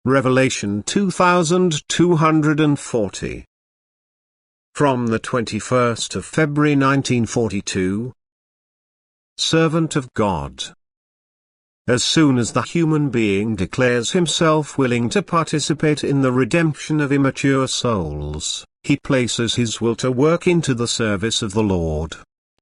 Revelation 2240. From the 21st of February 1942. Servant of God. As soon as the human being declares himself willing to participate in the redemption of immature souls, he places his will to work into the service of the Lord.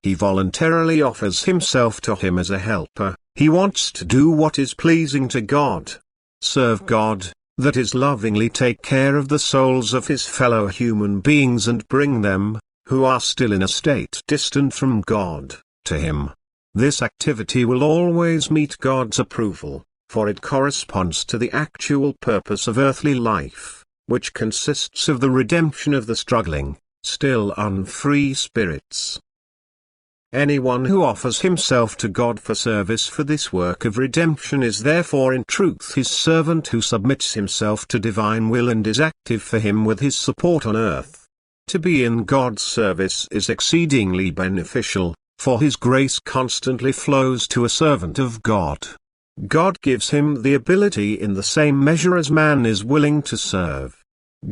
He voluntarily offers himself to Him as a helper. He wants to do what is pleasing to God. Serve God, that is, lovingly take care of the souls of his fellow human beings and bring them, who are still in a state distant from God, to Him. This activity will always meet God's approval, for it corresponds to the actual purpose of earthly life, which consists of the redemption of the struggling, still unfree spirits. Anyone who offers himself to God for service for this work of redemption is therefore in truth His servant who submits himself to divine will and is active for Him with his support on earth. To be in God's service is exceedingly beneficial, for His grace constantly flows to a servant of God. God gives him the ability in the same measure as man is willing to serve.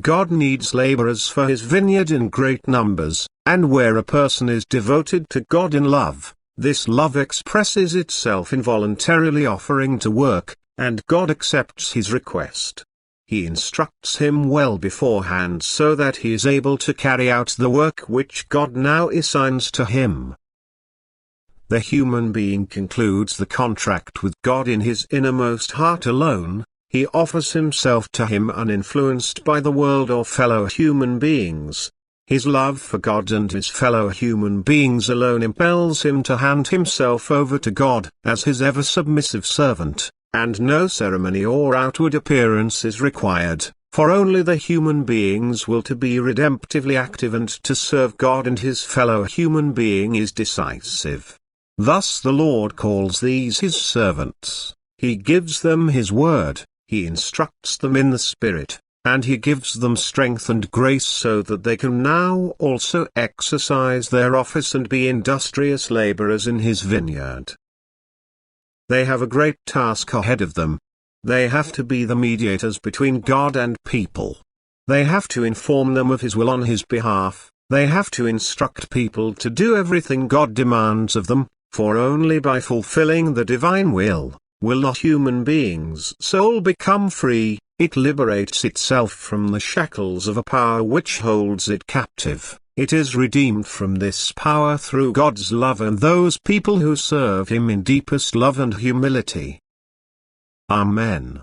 God needs laborers for His vineyard in great numbers, and where a person is devoted to God in love, this love expresses itself in voluntarily offering to work, and God accepts his request. He instructs him well beforehand so that he is able to carry out the work which God now assigns to him. The human being concludes the contract with God in his innermost heart alone. He offers himself to Him uninfluenced by the world or fellow human beings. His love for God and his fellow human beings alone impels him to hand himself over to God as His ever-submissive servant, and no ceremony or outward appearance is required, for only the human being's will to be redemptively active and to serve God and his fellow human being is decisive. Thus the Lord calls these His servants. He gives them His word. He instructs them in the Spirit, and He gives them strength and grace so that they can now also exercise their office and be industrious laborers in His vineyard. They have a great task ahead of them. They have to be the mediators between God and people. They have to inform them of His will on His behalf. They have to instruct people to do everything God demands of them, for only by fulfilling the divine will the human being's soul become free. It liberates itself from the shackles of a power which holds it captive. It is redeemed from this power through God's love and those people who serve Him in deepest love and humility. Amen.